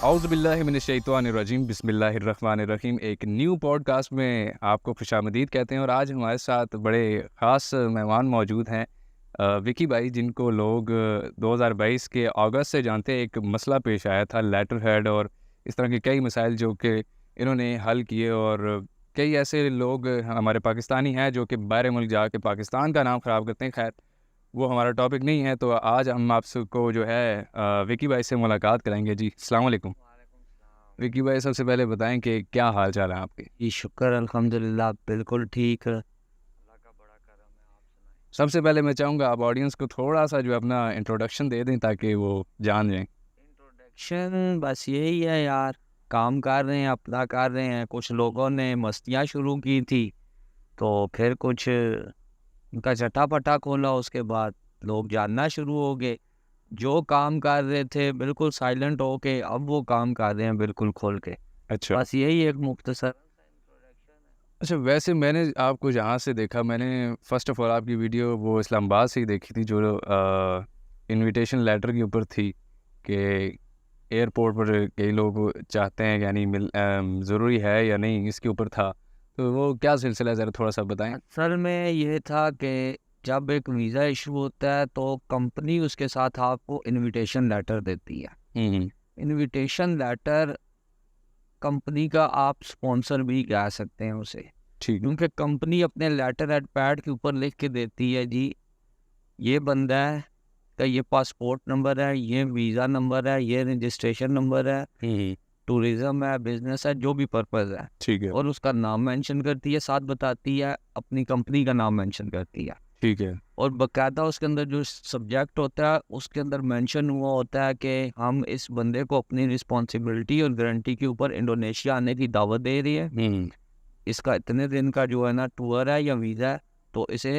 औज़ुबिल्लाहिमिनश्शैतानिर्रजीम बिस्मिल्लाहिर्रहमानिर्रहीम। एक new podcast में आपको खुशामदीद कहते हैं और आज हमारे साथ बड़े ख़ास मेहमान मौजूद हैं। विकी भाई, जिनको लोग 2022 के अगस्त से जानते हैं। एक मसला पेश आया था लेटर हेड और इस तरह के कई मसाइल जो कि इन्होंने हल किए, और कई ऐसे लोग हमारे पाकिस्तानी हैं जो कि बाहर मुल्क जाके पाकिस्तान का नाम ख़राब करते हैं। खैर, वो हमारा टॉपिक नहीं है। तो आज हम आप सबको जो है विकी भाई से मुलाकात कराएंगे। जी, अस्सलाम वालेकुम। विकी भाई, सबसे पहले बताएं कि क्या हाल चाल है आपके। जी शुक्र अल्हम्दुलिल्लाह, बिल्कुल ठीक है। अल्लाह का बड़ा करम है। आप सुनाएं। सबसे पहले मैं चाहूँगा आप ऑडियंस को थोड़ा सा जो है अपना इंट्रोडक्शन दे दें ताकि वो जान जाएं। इंट्रोडक्शन बस यही है यार, काम कर रहे हैं, अपना कर रहे हैं। कुछ लोगों ने मस्तियाँ शुरू की थी, तो फिर कुछ उनका चटापटा खोला। उसके बाद लोग जानना शुरू हो गए। जो काम कर रहे थे बिल्कुल साइलेंट होके, अब वो काम कर रहे हैं बिल्कुल खोल के। अच्छा बस यही एक मुख्तसर इंट्रोडक्शन है। अच्छा, वैसे मैंने आपको जहाँ से देखा, मैंने फ़र्स्ट ऑफ़ ऑल आपकी वीडियो वो इस्लामाबाद से ही देखी थी, जो इनविटेशन लेटर के ऊपर थी कि एयरपोर्ट पर कई लोग चाहते हैं, यानी ज़रूरी है या नहीं, इसके ऊपर था। तो वो क्या सिलसिला है, ज़रा थोड़ा सा बताएं। असल में ये था कि जब एक वीज़ा इशू होता है तो कंपनी उसके साथ आपको इनविटेशन लेटर देती है। हम्म। इनविटेशन लेटर कंपनी का आप स्पॉन्सर भी कह सकते हैं उसे, ठीक। क्योंकि कंपनी अपने लेटर हेड पैड के ऊपर लिख के देती है, जी ये बंदा है का ये पासपोर्ट नंबर है, ये वीज़ा नंबर है, ये रजिस्ट्रेशन नंबर है, टूरिज़्म है, बिजनेस है, जो भी पर्पज़ है। ठीक है। और उसका नाम मेंशन करती है, साथ बताती है, अपनी कंपनी का नाम मेंशन करती है। ठीक है। और बाकायदा उसके अंदर जो सब्जेक्ट होता है उसके अंदर मेंशन हुआ होता है कि हम इस बंदे को अपनी रिस्पॉन्सिबिलिटी और गारंटी के ऊपर इंडोनेशिया आने की दावत दे रही है। इसका इतने दिन का जो है ना टूर है या वीज़ा है, तो इसे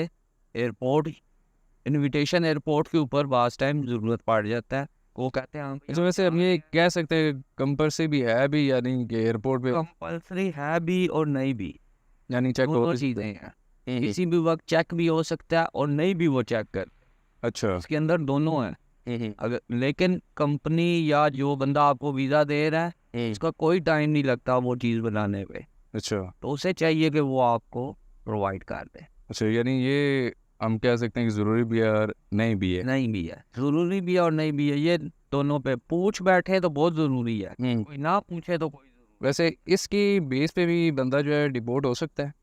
एयरपोर्ट इनविटेशन एयरपोर्ट के ऊपर बास टाइम ज़रूरत पड़ जाता है। वो कहते हैं अच्छा, वैसे हम ये कह सकते हैं कंपल्सरी भी है भी या नहीं कि एयरपोर्ट पे कंपल्सरी है भी और नहीं भी, यानी चेक हो दोनों चीज़ें हैं। किसी भी वक्त चेक भी हो सकता है और नहीं भी वो चेक कर, अच्छा। इसके अंदर दोनों हैं। अगर लेकिन कंपनी या जो बंदा आपको वीज़ा दे रहा है उसका कोई टाइम नहीं लगता वो चीज़ बनाने पे, अच्छा। तो उसे चाहिए कि वो आपको प्रोवाइड कर दे। अच्छा, यानी ये हम कह सकते हैं कि ज़रूरी भी है और नहीं भी है। नहीं भी है, ज़रूरी भी है और नहीं भी है, ये दोनों पे पूछ बैठे तो बहुत ज़रूरी है, कोई ना पूछे तो कोई ज़रूरी वैसे इसकी बेस पे भी बंदा जो है डिपोर्ट हो सकता है।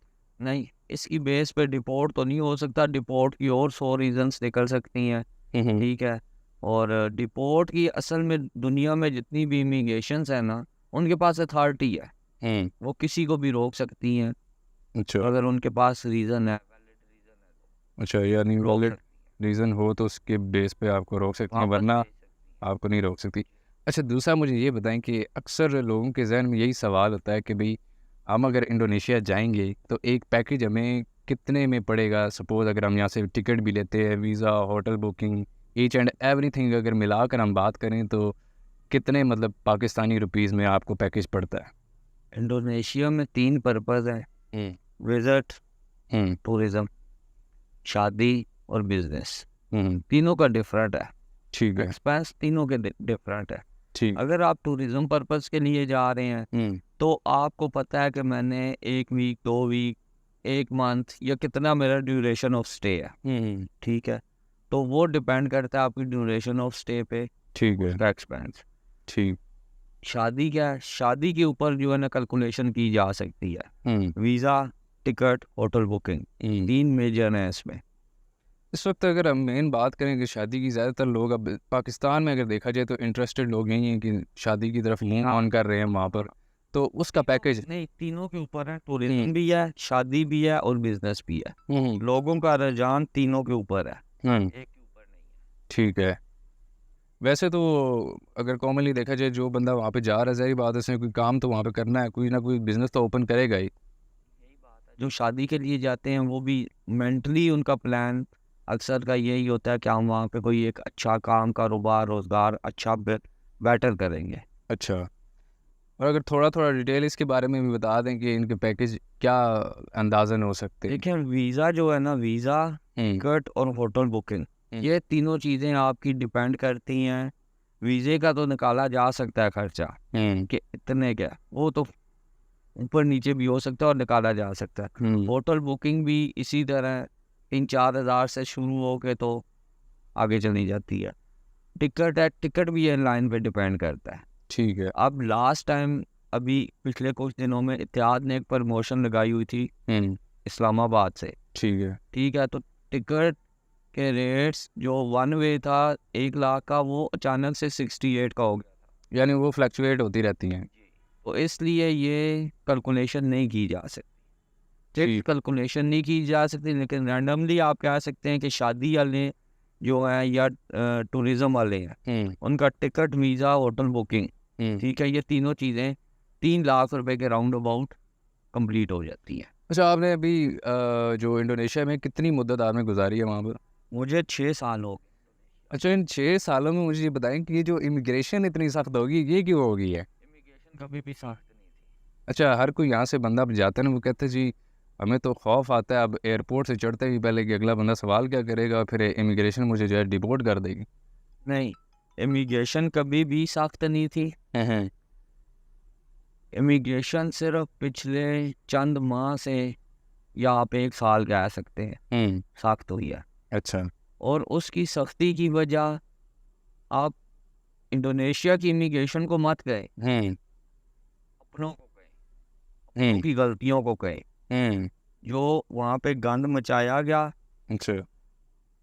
नहीं। इसकी बेस पे डिपोर्ट तो नहीं हो सकता, डिपोर्ट की और 100 रीजंस निकल सकती हैं। ठीक है। और डिपोर्ट की असल में दुनिया में जितनी भी इमिग्रेशंस है ना, उनके पास अथॉरिटी है, वो किसी को भी रोक सकती हैं अच्छा। अगर उनके पास रीज़न है, वैलिड रीज़न है तो अच्छा, यानी रोक वैलिड सकती रीज़न हो तो उसके बेस पे आपको रोक हैं, सकती हैं, वापस वरना भेज सकती आपको नहीं रोक सकती। अच्छा, दूसरा मुझे ये बताएं कि अक्सर लोगों के जहन में यही सवाल होता है कि भाई, हम अगर इंडोनेशिया जाएंगे तो एक पैकेज हमें कितने में पड़ेगा। सपोज़ अगर हम यहाँ से टिकट भी लेते हैं, visa, hotel booking, each and everything अगर मिलाकर हम बात करें तो कितने मतलब पाकिस्तानी रुपीज़ में आपको पैकेज पड़ता है। हैं। इंडोनेशिया में 3 पर्पज़ हैं, विजिट, हम्म। टूरिज़्म, शादी और बिजनेस। हम्म। तीनों का डिफरेंट है, ठीक है। एक्सपेंस तीनों के डिफरेंट है। ठीक। अगर आप टूरिज्म पर्पस के लिए जा रहे हैं तो आपको पता है कि मैंने 1 वीक, 2 वीक, 1 मंथ या कितना मेरा ड्यूरेशन ऑफ स्टे है। ठीक है। तो वो डिपेंड करता है आपकी ड्यूरेशन ऑफ स्टे पे, ठीक है। उसका एक्सपेंस। ठीक। शादी क्या है, शादी के ऊपर जो है ना कैलकुलेशन की जा सकती है। Visa, ticket, hotel booking, 3 major हैं इसमें। इस वक्त अगर हम मेन बात करें कि शादी की, ज़्यादातर लोग अब पाकिस्तान में अगर देखा जाए तो इंटरेस्टेड लोग यही हैं कि शादी की तरफ मूव ऑन कर रहे हैं वहाँ पर। तो उसका पैकेज नहीं, तीनों के ऊपर है, टूरिज्म भी है, शादी भी है और बिजनेस भी है। लोगों का रुझान तीनों के ऊपर है, एक के ऊपर नहीं है। ठीक है। वैसे तो अगर कॉमनली देखा जाए, जो बंदा वहाँ पे जा रहा है, ज़ाहिर बात है उसने कोई काम तो वहाँ पे करना है, कोई ना कोई बिजनेस तो ओपन करेगा ही। यही बात है, जो शादी के लिए जाते हैं वो भी मेंटली उनका प्लान अक्सर का यही होता है कि हम वहाँ पे कोई एक अच्छा काम, कारोबार, रोजगार अच्छा बेटर करेंगे। अच्छा, और अगर थोड़ा थोड़ा डिटेल इसके बारे में भी बता दें कि इनके पैकेज क्या अंदाजन हो सकते हैं। देखिए, वीज़ा जो है ना, वीज़ा, टिकट और होटल बुकिंग, ये तीनों चीज़ें आपकी डिपेंड करती हैं वीज़े का तो निकाला जा सकता है खर्चा कि इतने क्या, वो तो ऊपर नीचे भी हो सकता है और निकाला जा सकता है। होटल बुकिंग भी इसी तरह 3-4 हज़ार से शुरू हो के तो आगे चली जाती है। टिकट भी एयरलाइन पे डिपेंड करता है। ठीक है। अब लास्ट टाइम अभी पिछले कुछ दिनों में इत्तेहाद ने एक प्रमोशन लगाई हुई थी इस्लामाबाद से। ठीक है, तो टिकट के रेट्स जो वन वे था 1 लाख का, वो अचानक से 68 का हो गया था। यानी वो फ्लक्चुएट होती रहती हैं। तो इसलिए ये कैलकुलेशन नहीं की जा सकती, कैलकुलेशन नहीं की जा सकती, लेकिन रैंडमली आप कह सकते हैं कि शादी वाले जो हैं या टूरिज्म वाले हैं, उनका टिकट, वीज़ा, होटल बुकिंग, ठीक है, ये तीनों चीज़ें 3 लाख रुपए के राउंड अबाउट कंप्लीट हो जाती हैं। अच्छा, आपने अभी जो इंडोनेशिया में कितनी मुद्दत आपने गुजारी है वहाँ पर? मुझे 6 साल हो गए। अच्छा, इन 6 सालों में मुझे ये बताएं कि ये जो इमिग्रेशन इतनी सख्त होगी, ये क्यों होगी है? इमिग्रेशन कभी भी सख्त नहीं थी। अच्छा, हर कोई यहाँ से बंदा जाता है ना, वो कहते हैं जी हमें तो खौफ आता है अब एयरपोर्ट से चढ़ते ही पहले कि अगला बंदा सवाल क्या करेगा, फिर इमिग्रेशन मुझे जो है डिपोर्ट कर देगी। नहीं, इमिग्रेशन कभी भी सख्त नहीं थी। इमिग्रेशन सिर्फ पिछले चंद माह से या आप 1 साल कह सकते हैं सख्त हुई है। अच्छा। और उसकी सख्ती की वजह, आप इंडोनेशिया की इमिग्रेशन को मत गए, अपनों को गए, अपनों की गलतियों को गए, जो वहाँ पे गंद मचाया गया, अच्छा,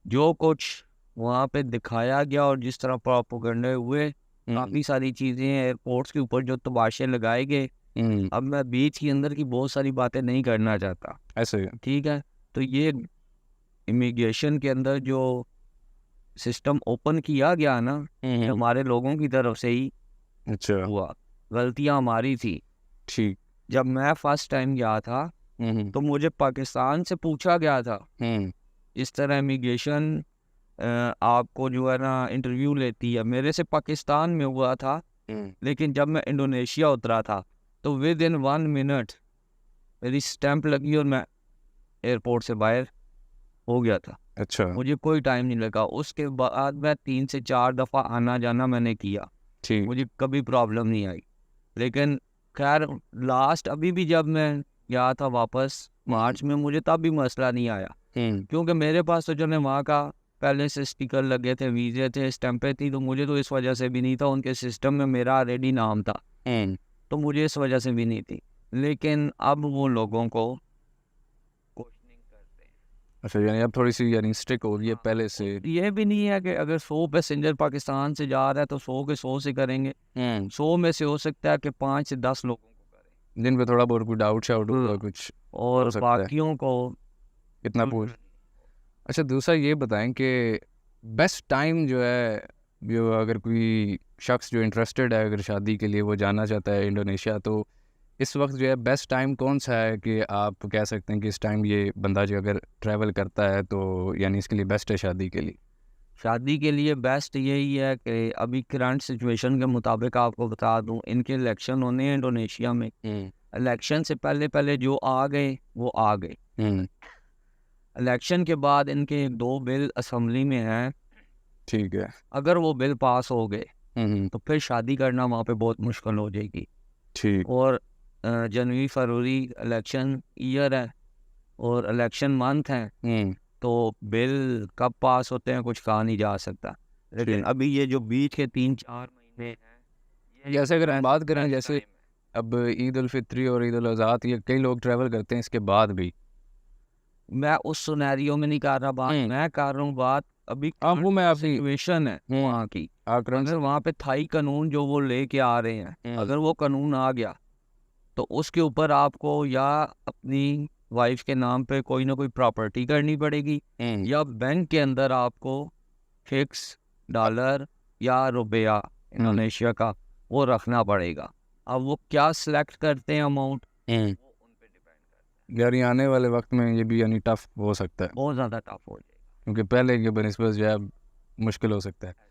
जो कुछ वहाँ पे दिखाया गया और जिस तरह प्रोपेगेंडा हुए, काफ़ी सारी चीज़ें एयरपोर्ट्स के ऊपर जो तमाशे लगाए गए। अब मैं बीच के अंदर की बहुत सारी बातें नहीं करना चाहता, ऐसे। ठीक है। तो ये इमिग्रेशन के अंदर जो सिस्टम ओपन किया गया ना, हमारे लोगों की तरफ से ही अच्छा हुआ, गलतियां हमारी थी। ठीक। जब मैं फर्स्ट टाइम गया था तो मुझे पाकिस्तान से पूछा गया था, इस तरह इमिग्रेशन आपको जो है ना इंटरव्यू लेती है, मेरे से पाकिस्तान में हुआ था। लेकिन जब मैं इंडोनेशिया उतरा था तो विद इन 1 मिनट मेरी स्टैंप लगी और मैं एयरपोर्ट से बाहर हो गया था। अच्छा, मुझे कोई टाइम नहीं लगा। उसके बाद मैं 3 से 4 दफ़ा आना जाना मैंने किया, ठीक। मुझे कभी प्रॉब्लम नहीं आई। लेकिन खैर लास्ट अभी भी जब मैं गया था वापस मार्च में, मुझे तब भी मसला नहीं आया, क्योंकि मेरे पास तो जो है वहाँ का पहले से स्टिकर लगे थे, वीज़े थे, स्टैंपें थी, तो मुझे तो इस वजह से भी नहीं था। उनके सिस्टम में मेरा ऑलरेडी नाम था, तो मुझे इस वजह से भी नहीं थी। लेकिन अब वो लोगों को क्वेश्चनिंग करते हैं। अच्छा, यानी अब थोड़ी सी यानी स्ट्रिक हो गई है पहले से। ये भी नहीं है कि अगर 100 पैसेंजर पाकिस्तान से जा रहा है तो 100 के 100 से करेंगे। 100 में से हो सकता है कि 5 से 10 लोगों को करें, जिन पे थोड़ा बहुत कोई डाउट शाउट होगा कुछ, और हो सकता है। बाकियों को इतना पूछ। अच्छा, दूसरा ये बताएं कि बेस्ट टाइम जो है, जो अगर कोई शख्स जो इंटरेस्टेड है, अगर शादी के लिए वो जाना चाहता है इंडोनेशिया, तो इस वक्त जो है बेस्ट टाइम कौन सा है कि आप कह सकते हैं कि इस टाइम ये बंदा जो अगर ट्रैवल करता है तो यानी इसके लिए बेस्ट है शादी के लिए? शादी के लिए बेस्ट यही है कि अभी करंट सिचुएशन के मुताबिक आपको बता दूं, इनके इलेक्शन होने हैं इंडोनेशिया में। इलेक्शन से पहले पहले जो आ गए वो आ गए। इलेक्शन के बाद इनके 2 बिल असम्बली में हैं, ठीक है। अगर वो बिल पास हो गए तो फिर शादी करना वहाँ पे बहुत मुश्किल हो जाएगी। ठीक। और जनवरी फरवरी इलेक्शन ईयर है और इलेक्शन मंथ है, तो बिल कब पास होते हैं कुछ कहा नहीं जा सकता। लेकिन अभी ये जो बीच के 3-4 महीने हैं, जैसे अगर हम बात करें, जैसे टाइम है। अब ईद उल फित्री और ईद उल अज़हा, ये कई लोग ट्रैवल करते हैं इसके बाद भी। मैं उस सिनेरियो में नहीं कर रहा बात, मैं कर रहा हूँ बात अभी वो मैं आपकी सिचुएशन है वहाँ की। अगर वहाँ पे थाई कानून जो वो लेके आ रहे हैं, अगर वो कानून आ गया तो उसके ऊपर आपको या अपनी वाइफ के नाम पे कोई ना कोई प्रॉपर्टी करनी पड़ेगी, या बैंक के अंदर आपको फिक्स डॉलर या रुपया इंडोनेशिया का वो रखना पड़ेगा। अब वो क्या सिलेक्ट करते हैं अमाउंट, वो उन पे डिपेंड करता है। यानी आने वाले वक्त में ये भी यानी टफ हो सकता है, बहुत ज़्यादा टफ हो जाएगा, क्योंकि पहले के बनिस्बत जो है मुश्किल हो सकता है।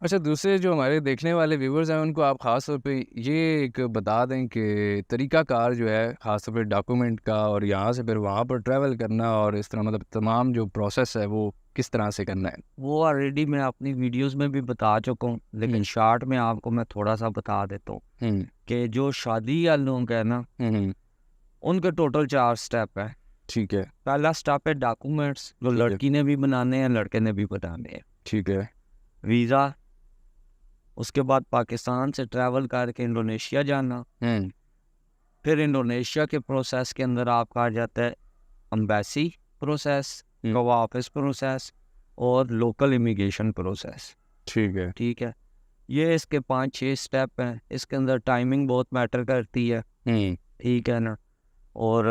अच्छा, दूसरे जो हमारे देखने वाले व्यूवर्स हैं उनको आप ख़ास तौर पे ये एक बता दें कि तरीक़ाकार जो है ख़ास तौर पे डॉक्यूमेंट का, और यहाँ से फिर वहाँ पर ट्रैवल करना, और इस तरह मतलब तमाम जो प्रोसेस है वो किस तरह से करना है? वो ऑलरेडी मैं अपनी वीडियोस में भी बता चुका हूँ, लेकिन शॉर्ट में आपको मैं थोड़ा सा बता देता हूँ कि जो शादी वाले लोग हैं ना, उनके टोटल 4 स्टेप है। ठीक है। पहला स्टेप है डॉक्यूमेंट्स, जो ठीक है। लड़की ने भी बनाने हैं, लड़के ने भी बनाने हैं। ठीक है। वीज़ा, उसके बाद पाकिस्तान से ट्रैवल करके इंडोनेशिया जाना। फिर इंडोनेशिया के प्रोसेस के अंदर आपका आ जाता है एम्बेसी प्रोसेस, गवाह ऑफिस प्रोसेस और लोकल इमिग्रेशन प्रोसेस। ठीक है। ठीक है, ये इसके 5-6 स्टेप हैं। इसके अंदर टाइमिंग बहुत मैटर करती है। ठीक है ना। और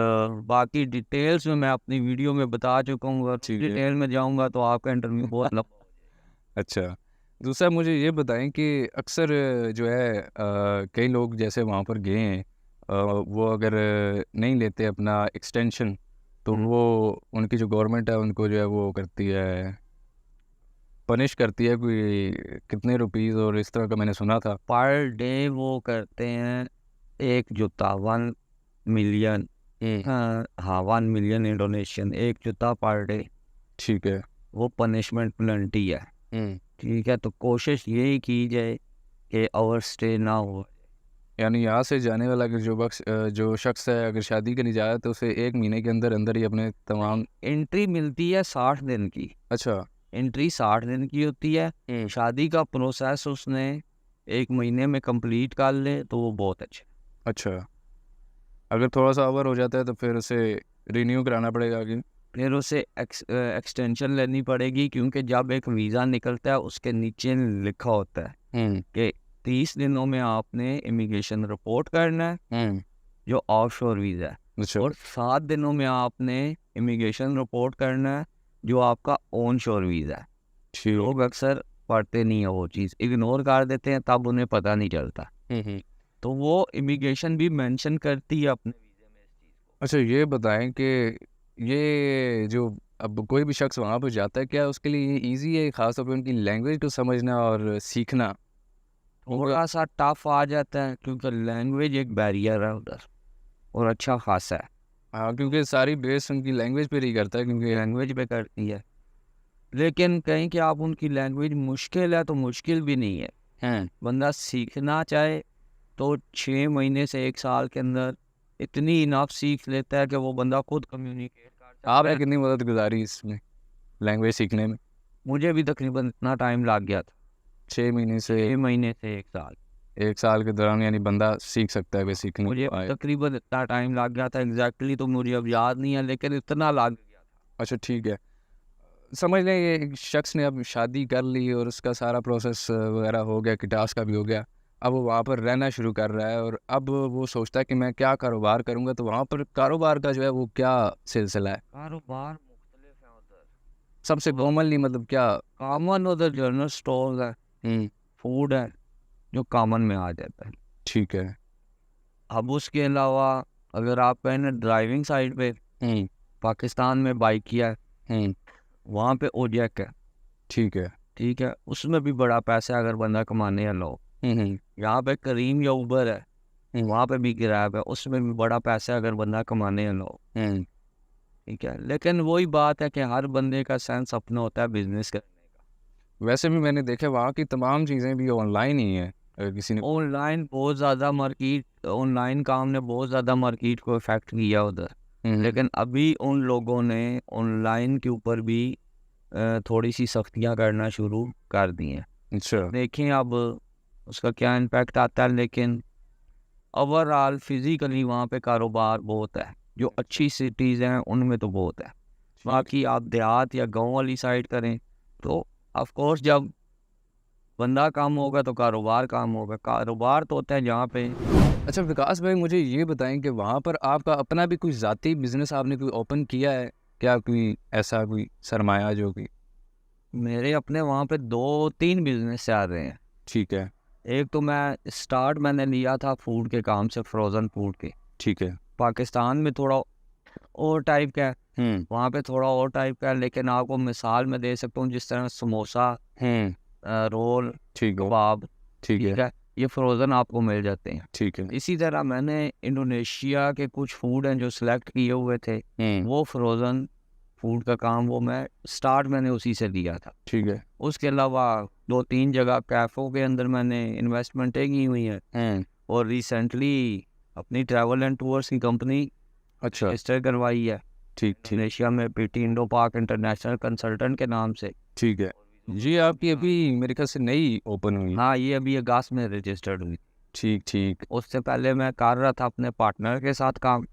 बाकी डिटेल्स में मैं अपनी वीडियो में बता चुका हूँ। डिटेल में जाऊँगा तो आपका इंटरव्यू बहुत लंबा हो जाएगा। अच्छा, दूसरा मुझे ये बताएं कि अक्सर जो है कई लोग जैसे वहाँ पर गए हैं, वो अगर नहीं लेते अपना एक्सटेंशन, तो वो उनकी जो गवर्नमेंट है उनको जो है वो करती है, पनिश करती है कोई कितने रुपीज़, और इस तरह का मैंने सुना था। पर डे वो करते हैं 1 जूता 1 मिलियन। हाँ 1 मिलियन इंडोनेशियन, 1 जूता पर डे। ठीक है। वो पनिशमेंट पेनल्टी है। ठीक है, तो कोशिश यही की जाए कि ओवर स्टे ना हो। यानी यहाँ से जाने वाला अगर जो शख्स है अगर शादी करने जा रहा है तो उसे 1 महीने के अंदर अंदर ही अपने तमाम एंट्री मिलती है 60 दिन की। अच्छा। एंट्री 60 दिन की होती है। शादी का प्रोसेस उसने 1 महीने में कंप्लीट कर ले तो वो बहुत अच्छा, अगर थोड़ा सा ओवर हो जाता है तो फिर उसे रिन्यू कराना पड़ेगा आगे। फिर उसे एक्सटेंशन लेनी पड़ेगी, क्योंकि जब एक वीज़ा निकलता है उसके नीचे लिखा होता है कि 30 दिनों में आपने इमिग्रेशन रिपोर्ट करना है, जो ऑफशोर वीज़ा है। अच्छा। और 7 दिनों में आपने इमिग्रेशन रिपोर्ट करना है, जो आपका ऑन शोर वीज़ा है। ठीक। लोग अक्सर पढ़ते नहीं है, वो चीज़ इग्नोर कर देते हैं, तब उन्हें पता नहीं चलता। तो वो इमिग्रेशन भी मेंशन करती है अपने वीज़े में इस चीज़ को। अच्छा, ये बताएं कि ये जो अब कोई भी शख्स वहाँ पर जाता है, क्या उसके लिए ईजी है ख़ास तौर पे उनकी लैंग्वेज को समझना और सीखना? थोड़ा सा टफ आ जाता है, क्योंकि लैंग्वेज एक बैरियर है उधर, और अच्छा खासा है। हाँ, क्योंकि सारी बेस उनकी लैंग्वेज पर ही करता है, क्योंकि लैंग्वेज पे करती है। लेकिन कहीं कि आप उनकी लैंग्वेज मुश्किल है तो मुश्किल भी नहीं है। बंदा सीखना चाहे तो 6 महीने से 1 साल के अंदर इतनी इनफ सीख लेता है कि वो बंदा खुद कम्युनिकेट कर सकता है। आपने कितनी मदद गुजारी इसमें लैंग्वेज सीखने में? मुझे भी तकरीबन इतना टाइम लग गया था, 6 महीने से 6 महीने से 1 साल। 1 साल के दौरान यानी बंदा सीख सकता है बेसिकली। मुझे तकरीबन इतना टाइम लग गया था, एग्जैक्टली तो मुझे अब याद नहीं है, लेकिन इतना लग गया था। अच्छा, ठीक है। समझ लें ये एक शख्स ने अब शादी कर ली और उसका सारा प्रोसेस वगैरह हो गया, कि टास्क का भी हो गया, अब वो वहाँ पर रहना शुरू कर रहा है और अब वो सोचता है कि मैं क्या कारोबार करूँगा, तो वहाँ पर कारोबार का जो है वो क्या सिलसिला है? कारोबार मुख्तलिफ है उधर। सबसे कॉमनली मतलब क्या? कॉमन उधर जनरल स्टोर है, फूड है, जो कॉमन में आ जाता है। ठीक है। अब उसके अलावा अगर आप कहें ड्राइविंग साइड पे, पाकिस्तान में बाइक किया है, वहाँ पे ओजेक है। ठीक है। ठीक है, उसमें भी बड़ा पैसा है अगर बंदा कमाने या लो। यहाँ पे करीम या उबर है, वहाँ पे भी ग्रैब है, उसमें भी बड़ा पैसा है अगर बंदा कमाने या लो। ठीक है, लेकिन वही बात है कि हर बंदे का सेंस अपना होता है बिजनेस करने का। वैसे भी मैंने देखा वहाँ की तमाम चीज़ें भी ऑनलाइन ही हैं। अगर किसी ने ऑनलाइन बहुत ज़्यादा मार्केट, ऑनलाइन काम ने बहुत ज़्यादा मार्केट को इफेक्ट किया उधर। लेकिन अभी उन लोगों ने ऑनलाइन के ऊपर भी थोड़ी सी सख्तियाँ करना शुरू कर दी हैं। अच्छा। देखें अब उसका क्या इम्पैक्ट आता है, लेकिन ओवरऑल फिज़िकली वहाँ पे कारोबार बहुत है। जो अच्छी सिटीज़ हैं उनमें तो बहुत है। बाकी आप देहात या गांव वाली साइड करें तो ऑफ कोर्स जब बंदा काम होगा तो कारोबार काम होगा। कारोबार तो होता है जहाँ पे। अच्छा विकास भाई, मुझे ये बताएं कि वहाँ पर आपका अपना भी कोई ज़ाती बिजनेस आपने कोई ओपन किया है क्या? कोई ऐसा कोई सरमाया जो कि? मेरे अपने वहाँ पे 2-3 बिजनेस आ रहे हैं। ठीक है। एक तो मैंने लिया था फूड के काम से, फ्रोज़न फूड के। ठीक है। पाकिस्तान में थोड़ा और टाइप का है, वहाँ पे थोड़ा और टाइप का है, लेकिन आपको मिसाल में दे सकता हूँ, जिस तरह समोसा, रोल, कबाब, ठीक है, ये फ्रोज़न आपको मिल जाते हैं। ठीक है। इसी तरह मैंने इंडोनेशिया के कुछ फूड हैं जो सिलेक्ट किए हुए थे, वो फ्रोज़न फूड का काम, वो मैं स्टार्ट मैंने उसी से लिया था। ठीक है। उसके अलावा 2-3 जगह कैफ़ों के अंदर मैंने इन्वेस्टमेंटें की हुई हैं, और रिसेंटली अपनी ट्रैवल एंड टूर्स की कंपनी अच्छा, रजिस्टर करवाई है ठीक ठीक इंडोनेशिया में, PT Indo park international consultant के नाम से। ठीक है जी। आपकी अभी मेरे ख्याल से नई ओपन हुई। हाँ, ये अभी अगस्त में रजिस्टर्ड हुई। ठीक ठीक। उससे पहले मैं कर रहा था अपने पार्टनर के साथ काम,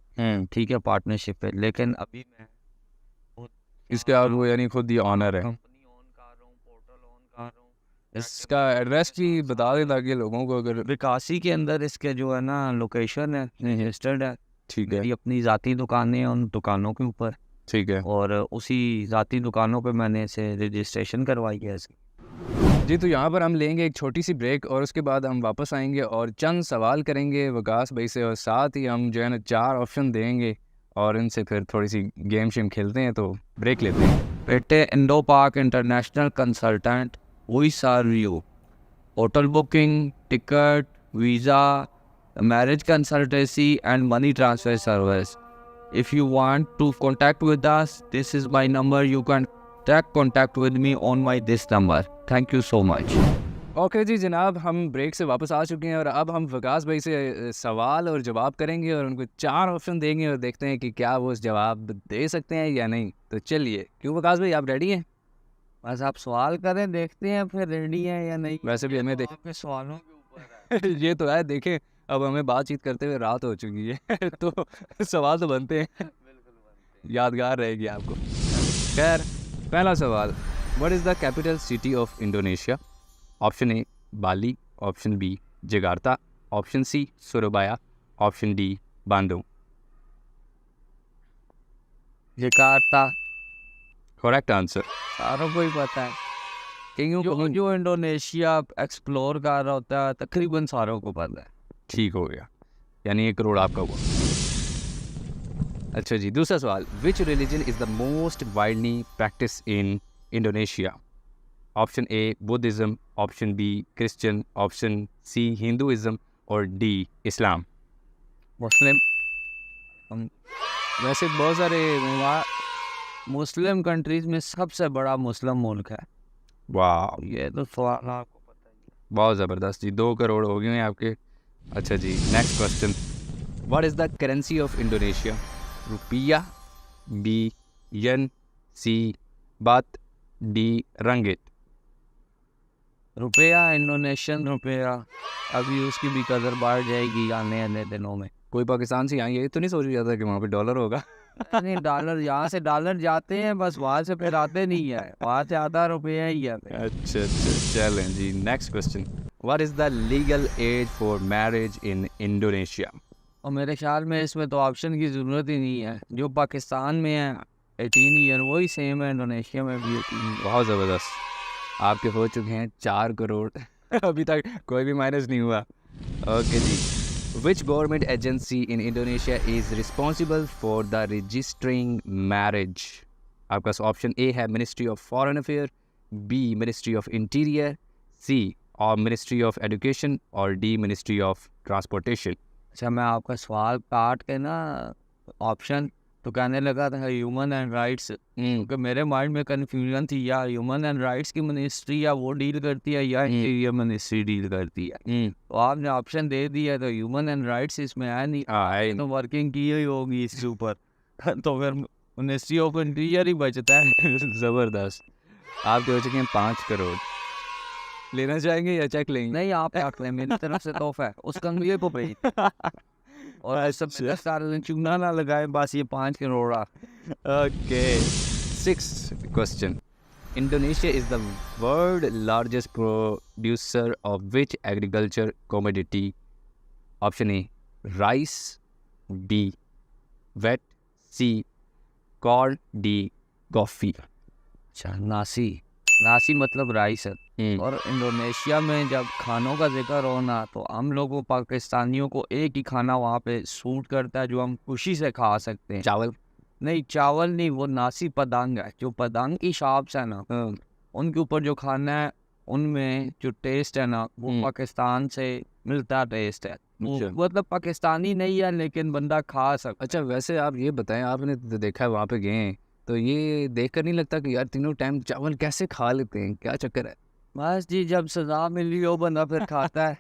ठीक है, पार्टनरशिप पे, लेकिन अभी मैं इसके आप वो यानी खुद ही ऑनर है। कंपनी ऑन कर रहा हूँ, पोर्टल ऑन कर रहा हूँ। इसका एड्रेस भी बता दें ताकि लोगों को अगर। विकासी के अंदर इसके जो है ना लोकेशन है, रजिस्टर्ड है। ठीक है। मेरी अपनी ज़ाती दुकानें हैं उन दुकानों के ऊपर, ठीक है और उसी ज़ाती दुकानों पे मैंने इसे रजिस्ट्रेशन करवाई है इसकी। जी। तो यहाँ पर हम लेंगे एक छोटी सी ब्रेक और उसके बाद हम वापस आएंगे और चंद सवाल करेंगे वकास भाई से, और साथ ही हम जो है ना 4 ऑप्शन देंगे और इनसे फिर थोड़ी सी गेम शेम खेलते हैं। तो ब्रेक लेते हैं। बेटे, Indo park international consultant, we serve you hotel booking, ticket, visa, marriage consultancy and money transfer service. If you want to contact with us, this is my number. You can contact with me on my this number. Thank you so much. Okay जी जनाब, हम break से वापस आ चुके हैं और अब हम वकास भाई से सवाल और जवाब करेंगे और उनको 4 ऑप्शन देंगे और देखते हैं कि क्या वो जवाब दे सकते हैं या नहीं। तो चलिए, क्यों वकास भाई, आप रेडी हैं? बस आप सवाल करें, देखते हैं फिर रेडी है या नहीं। वैसे भी हमें आपके सवालों के ऊपर है। ये तो है, देखें अब हमें बातचीत करते हुए रात हो चुकी है तो सवाल तो बनते हैं, बिल्कुल बनते हैं। यादगार रहेगी आपको। खैर, पहला सवाल, what is the capital city of Indonesia? Option A Bali, option B Jakarta, option C Surabaya, option D Bandung. Jakarta. Correct answer. सारों को ही पता है। क्यों जो इंडोनेशिया एक्सप्लोर कर रहा होता है तकरीबन सारों को पता है। ठीक हो गया, यानी 1 करोड़ आपका हुआ। अच्छा जी, दूसरा सवाल, which religion is the most widely practice in Indonesia? Option A Buddhism, option B Christian, option C Hinduism और डी इस्लाम। मुस्लिम। वैसे बहुत सारे मुस्लिम कंट्रीज में सबसे बड़ा मुस्लिम मुल्क है। वाह, ये तो सवाल आपको पता ही है। बहुत ज़बरदस्त जी, 2 करोड़ हो गए हैं आपके। अच्छा जी, next question, what is the currency of Indonesia? Rupiah, B yen, C baht, D रंगित। रुपया, इंडोनेशियन रुपया। अभी उसकी भी कदर बढ़ जाएगी आने आने दिनों में। कोई पाकिस्तान से यहाँ ये तो नहीं सोच रहा था कि वहाँ पे डॉलर होगा? नहीं, डॉलर यहाँ से डॉलर जाते हैं, बस वहाँ से फिर आते नहीं है, वहाँ से आधा रुपया ही है। अच्छा अच्छा, चलें जी, next question, what is the legal age for marriage in Indonesia? और मेरे ख्याल में इसमें तो ऑप्शन की ज़रूरत ही नहीं है। जो पाकिस्तान में है 18 ईयर, वही सेम है इंडोनेशिया में भी 18 ईयर। बहुत ज़बरदस्त, आपके हो चुके हैं 4 करोड़ अभी तक कोई भी माइनस नहीं हुआ। ओके जी, which government agency in Indonesia is responsible for the registering marriage? आपका ऑप्शन ए है ministry of foreign affair, B ministry of interior, C और मिनिस्ट्री ऑफ एजुकेशन और डी मिनिस्ट्री ऑफ ट्रांसपोर्टेशन। अच्छा, मैं आपका सवाल काट के ना ऑप्शन तो कहने लगा था ह्यूमन एंड राइट्स, क्योंकि मेरे माइंड में कन्फ्यूजन थी, या ह्यूमन एंड राइट्स की मिनिस्ट्री या वो डील करती है या इंटीरियर मिनिस्ट्री डील करती है। तो आपने ऑप्शन दे दिया, तो ह्यूमन एंड राइट्स इसमें है नहीं, तो वर्किंग की ही होगी इसके ऊपर तो फिर मिनिस्ट्री ऑफ इंटीरियर ही बचता है। ज़बरदस्त, आपके हो चुके हैं 5 करोड़। लेना चाहेंगे या चेक लेंगे? नहीं, आप रख लें, मेरी तरफ से तोहफा है, उस कंगले को भेज और सब सारे चूना ना लगाए, बस ये 5 crore. Okay, 6th question, Indonesia is the world largest producer of which agriculture commodity? Option A rice, B wheat, C corn, D coffee. अच्छा, नासी मतलब राइस है। और इंडोनेशिया में जब खानों का जिक्र हो ना, तो हम लोगों पाकिस्तानियों को एक ही खाना वहाँ पे सूट करता है जो हम खुशी से खा सकते हैं। चावल? नहीं, चावल नहीं, वो नासी पतंग है। जो पतंग की शॉप्स है ना, उनके ऊपर जो खाना है, उनमें जो टेस्ट है ना, वो पाकिस्तान से मिलता टेस्ट है। मतलब पाकिस्तानी नहीं है, लेकिन बंदा खा सकता। अच्छा, वैसे आप ये बताएं, आपने तो देखा है वहाँ पे गए हैं तो ये देखकर नहीं लगता कि यार तीनों टाइम चावल कैसे खा लेते हैं, क्या चक्कर है? बस जी, जब सजा मिली हो बंदा फिर खाता है।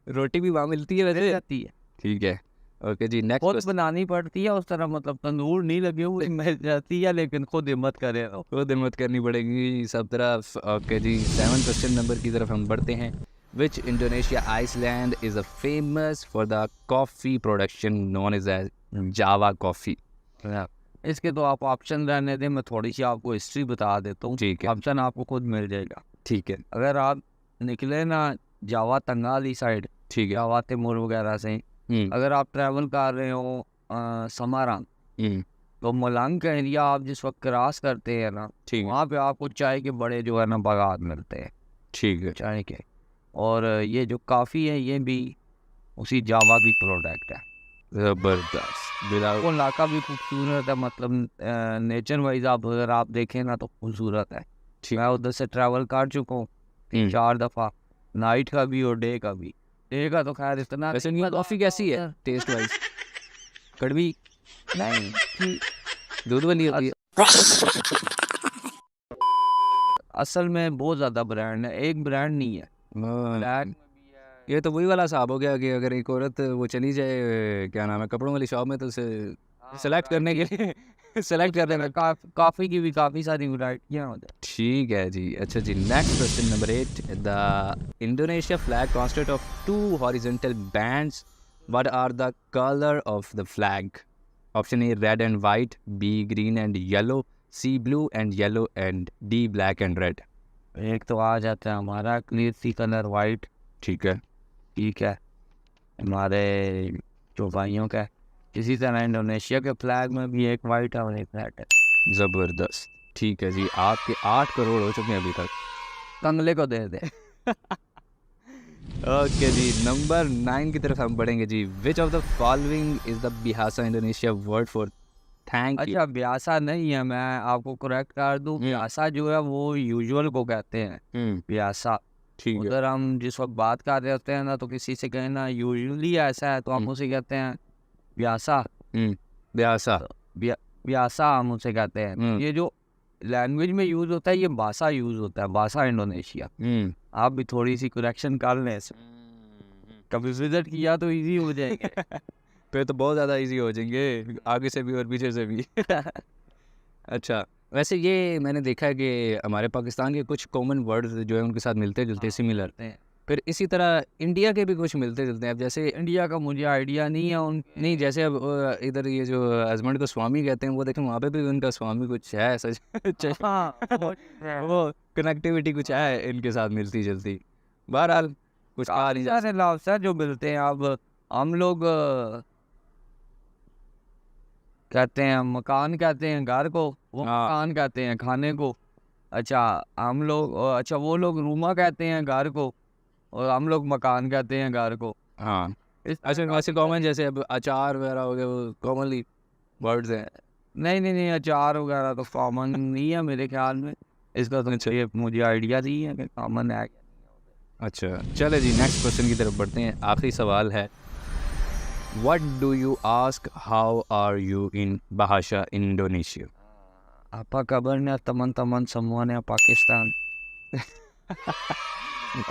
रोटी भी वहाँ मिलती है मिल वैसे? जाती है, ठीक है, ओके जी, नेक्स्ट खुद क्वेश्चन। बनानी पड़ती है उस तरह, मतलब तंदूर नहीं लगे हुए मिल जाती है, लेकिन खुद हिम्मत करे तो। खुद हिम्मत करनी पड़ेगी सब तरफ। ओके जी, 7 क्वेश्चन नंबर की तरफ हम बढ़ते हैं। Which Indonesia island is a famous for the coffee production known as Java coffee? इसके तो आप ऑप्शन रहने दें, मैं थोड़ी सी आपको हिस्ट्री बता देता हूँ। ठीक है, ऑप्शन आपको खुद मिल जाएगा। ठीक है, अगर आप निकले ना जावा तंगाली साइड, ठीक है। जावा तिमूर वगैरह से, अगर आप ट्रैवल कर रहे हो समारांग, तो मलंग का एरिया आप जिस वक्त क्रॉस करते हैं ना, ठीक है, वहाँ पे आपको चाय के बड़े जो है ना बागात मिलते हैं ठीक है। चाय के। और ये जो काफ़ी है ये भी उसी जावा की प्रोडक्ट है। ज़बरदस्त, विदाउट वो इलाका भी खूबसूरत है, मतलब नेचर वाइज आप अगर आप देखें ना तो खूबसूरत है। ठीक। मैं उधर से ट्रैवल कर चुका हूँ 4 दफ़ा, नाइट का भी और डे का भी। डे का तो खैर इतना वैसे नहीं न्यू पता कॉफ़ी होता कैसी है उधर। Taste wise? कड़वी, नहीं ठीक, दूध वाली होती है? असल में बहुत ज़्यादा ब्रांड है, एक ब्रांड नहीं है। ब्लैक में भी है। ये तो वही वाला हिसाब हो गया कि अगर एक औरत वो चली जाए, क्या नाम है, कपड़ों वाली शॉप में, तो उसे सेलेक्ट करने के लिए सेलेक्ट करने में। काफ़ी की भी काफ़ी सारी वैरायटियाँ होती हैं। ठीक है जी। अच्छा जी, next question number 8। The Indonesia flag constitute of 2 horizontal bands, what are the colour of the flag? Option A red and white, B green and yellow, C blue and yellow and D black and red. एक तो आ जाता है हमारा clear सी colour white, ठीक है, ठीक है, हमारे जो भाइयों का है। इसी तरह इंडोनेशिया के फ्लैग में भी एक वाइट है और एक रेड है। ज़बरदस्त। ठीक है जी, आपके 8 करोड़ हो चुके हैं अभी तक। कंगले को दे दे। ओके जी, नंबर 9 की तरफ हम बढ़ेंगे जी। Which of the following is the Bahasa Indonesia word for thank you? अच्छा, ब्यासा नहीं है, मैं आपको करेक्ट कर दूं। ब्यासा जो है वो यूजुअल को कहते हैं, ब्यासा। ठीक है, उधर हम जिस वक्त बात कर रहे होते हैं ना, तो किसी से कहें ना यूजुअली ऐसा है, तो हम उसे कहते हैं ब्यासा। बिहासा। ब्यासा हम उसे कहते हैं। ये जो लैंग्वेज में यूज होता है ये भाषा यूज होता है, भाषा इंडोनेशिया। आप भी थोड़ी सी करेक्शन कर लें कभी विजिट किया तो इजी हो जाएंगे। फिर तो बहुत ज़्यादा इजी हो जाएंगे, आगे से भी और पीछे से भी। अच्छा, वैसे ये मैंने देखा है कि हमारे पाकिस्तान के कुछ कॉमन वर्ड्स जो है उनके साथ मिलते जुलते, सिमिलर। फिर इसी तरह इंडिया के भी कुछ मिलते जुलते हैं। अब जैसे इंडिया का मुझे आइडिया नहीं है उन नहीं, जैसे अब इधर ये जो हस्बैंड को स्वामी कहते हैं, वो देखें वहाँ पे भी उनका स्वामी कुछ है सच। वो कनेक्टिविटी कुछ है इनके साथ मिलती जुलती। बहरहाल कुछ कहा नहीं जा सारे लफ्ज़ हैं जो मिलते हैं। अब हम लोग कहते हैं मकान, कहते हैं घर को, वो मकान कहते हैं खाने को। अच्छा हम लोग अच्छा वो लोग रूमा कहते हैं घर को, और हम लोग मकान कहते हैं घर को। हाँ, इस अच्छा वैसे कॉमन जैसे अब अचार वगैरह हो गया, वो कॉमनली वर्ड्स हैं। नहीं, अचार वगैरह तो कॉमन नहीं है मेरे ख्याल में। इसका तो ये मुझे आइडिया नहीं है कि कॉमन है। अच्छा, चले जी, नेक्स्ट क्वेश्चन की तरफ बढ़ते हैं। आखिरी सवाल है, what do you ask how are you in Bahasa Indonesia? Apa kabarnya teman-teman semuanya Pakistan?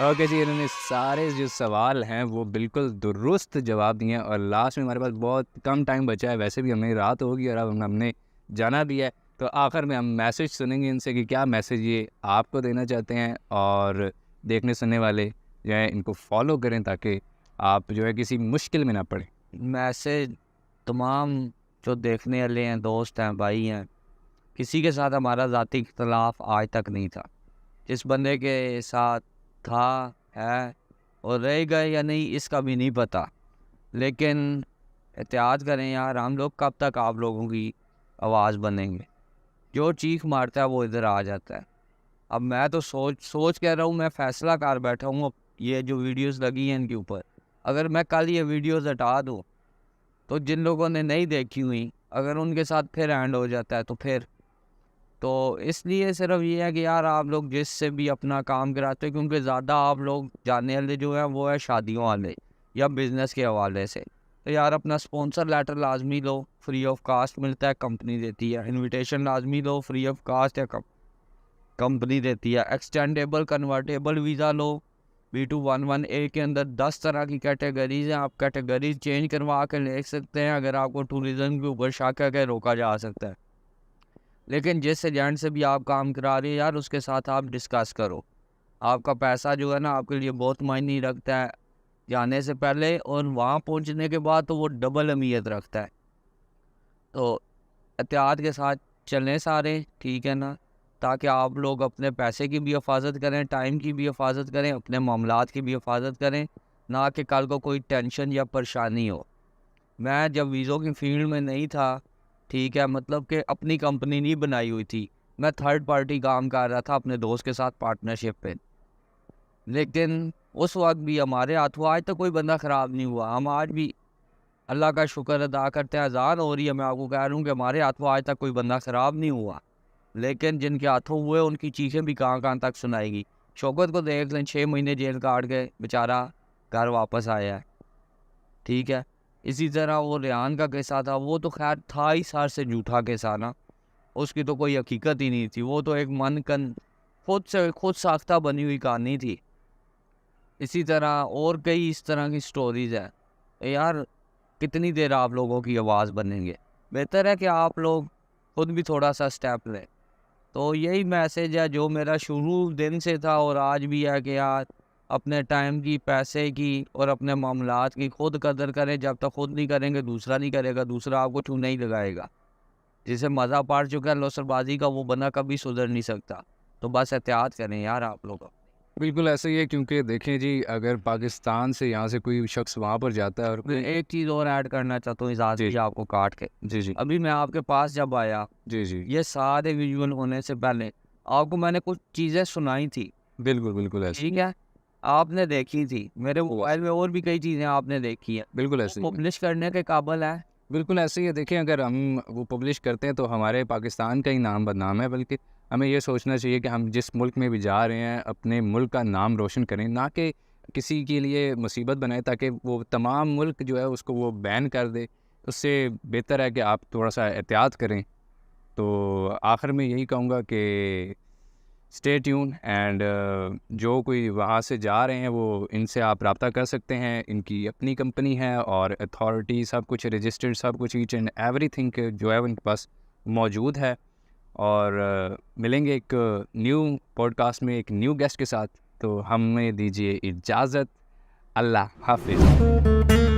Okay जी, इन्होंने सारे जो सवाल हैं वो बिल्कुल दुरुस्त जवाब दिए हैं। और लास्ट में हमारे पास बहुत कम टाइम बचा है, वैसे भी हमें रात होगी और अब हमने जाना भी है। तो आखिर में हम मैसेज सुनेंगे इनसे कि क्या मैसेज ये आपको देना चाहते हैं, और देखने सुनने वाले जो है इनको फॉलो करें ताकि आप जो है किसी मुश्किल में ना पड़े। मैसेज तमाम जो देखने वाले हैं, दोस्त हैं, भाई हैं, किसी के साथ हमारा ज़ाती इख्तलाफ आज तक नहीं था। जिस बंदे के साथ था, है और रहेगा या नहीं इसका भी नहीं पता, लेकिन एहतियात करें यार। हम लोग कब तक आप लोगों की आवाज़ बनेंगे? जो चीख मारता है वो इधर आ जाता है। अब मैं तो सोच कह रहा हूँ, मैं फ़ैसला कर बैठा हूँ। अब ये जो वीडियोस लगी हैं इनके ऊपर, अगर मैं कल ये वीडियोस हटा दूँ तो जिन लोगों ने नहीं देखी हुई, अगर उनके साथ फिर एंड हो जाता है तो फिर तो इसलिए सिर्फ ये है कि यार आप लोग जिससे भी अपना काम कराते हो, क्योंकि ज़्यादा आप लोग जानने वाले जो है वो है शादियों वाले या बिज़नेस के हवाले से, तो यार अपना स्पॉन्सर लेटर लाजमी लो, फ्री ऑफ कास्ट मिलता है, कंपनी देती है। इनविटेशन लाजमी लो, फ्री ऑफ कास्ट है, कंपनी देती है। एक्सटेंडेबल कन्वर्टेबल वीज़ा लो। B211A के अंदर 10 तरह की कैटेगरीज हैं, आप कैटेगरीज चेंज करवा के ले सकते हैं। अगर आपको टूरिज़्म के ऊपर शक है कि रोका जा सकता है, लेकिन जिस एजेंट से भी आप काम करा रहे हैं यार, उसके साथ आप डिस्कस करो। आपका पैसा जो है ना आपके लिए बहुत मायने रखता है जाने से पहले, और वहाँ पहुँचने के बाद तो वो डबल अहमियत रखता है। तो एहतियात के साथ चलें सारे, ठीक है ना, ताकि आप लोग अपने पैसे की भी हिफाजत करें, टाइम की भी हिफाजत करें, अपने मामलात की भी हिफाजत करें, ना कि कल को कोई टेंशन या परेशानी हो। मैं जब वीज़ों की फील्ड में नहीं था, ठीक है, मतलब कि अपनी कंपनी नहीं बनाई हुई थी, मैं थर्ड पार्टी काम कर रहा था अपने दोस्त के साथ पार्टनरशिप पे, लेकिन उस वक्त भी हमारे हाथों आज तक कोई बंदा ख़राब नहीं हुआ। हम आज भी अल्लाह का शुक्र अदा करते हैं। अज़ान हो रही है, मैं आपको कह रहा हूँ कि हमारे हाथों आज तक कोई बंदा ख़राब नहीं हुआ, लेकिन जिनके हाथों हुए उनकी चीखें भी कहाँ कहाँ तक सुनाएगी। शौकत को देख लें, 6 महीने जेल काट गए, बेचारा घर वापस आया है, ठीक है। इसी तरह वो रेहान का किस्सा था, वो तो खैर था ही सार से झूठा किस्सा ना, उसकी तो कोई हकीकत ही नहीं थी, वो तो एक मन कन खुद साख्ता बनी हुई कहानी थी। इसी तरह और कई इस तरह की स्टोरीज़ है यार। कितनी देर आप लोगों की आवाज़ बनेंगे, बेहतर है कि आप लोग खुद भी थोड़ा सा स्टेप लें। तो यही मैसेज है जो मेरा शुरू दिन से था और आज भी है कि यार अपने टाइम की, पैसे की और अपने मामलात की खुद कदर करें। जब तक खुद नहीं करेंगे दूसरा नहीं करेगा, दूसरा आपको चूना ही लगाएगा। जिसे मज़ा पड़ चुका है लौसरबाजी का, वो बंदा कभी सुधर नहीं सकता। तो बस एहतियात करें यार आप लोग। बिल्कुल ऐसा ही है, क्योंकि देखें जी, अगर पाकिस्तान से यहाँ से कोई शख्स वहाँ पर जाता है और मैं एक चीज़ और ऐड करना चाहता हूँ इजाज़त जी जी आपको काट के। जी जी अभी मैं आपके पास जब आया, जी जी ये सारे विजुअल होने से पहले आपको मैंने कुछ चीज़ें सुनाई थी, बिल्कुल बिल्कुल ऐसे, ठीक है, आपने देखी थी। मेरे मोबाइल में और भी कई चीज़ें आपने देखी हैं, बिल्कुल ऐसे ही है। पब्लिश करने के काबिल है। बिल्कुल ऐसे ही है। देखें, अगर हम वो पब्लिश करते हैं तो हमारे पाकिस्तान का ही नाम बदनाम है, बल्कि हमें ये सोचना चाहिए कि हम जिस मुल्क में भी जा रहे हैं अपने मुल्क का नाम रोशन करें, ना कि किसी के लिए मुसीबत बनाए ताकि वो तमाम मुल्क जो है उसको वो बैन कर दे। उससे बेहतर है कि आप थोड़ा सा एहतियात करें। तो आखिर में यही कहूँगा कि स्टे ट्यून एंड जो कोई वहाँ से जा रहे हैं वो इनसे आप रब्ता कर सकते हैं। इनकी अपनी कंपनी है और अथॉरिटी सब कुछ रजिस्टर्ड, सब कुछ ईच एंड एवरीथिंग जो है उनके पास मौजूद है। और मिलेंगे एक न्यू पॉडकास्ट में एक न्यू गेस्ट के साथ। तो हमें दीजिए इजाज़त। अल्लाह हाफिज़।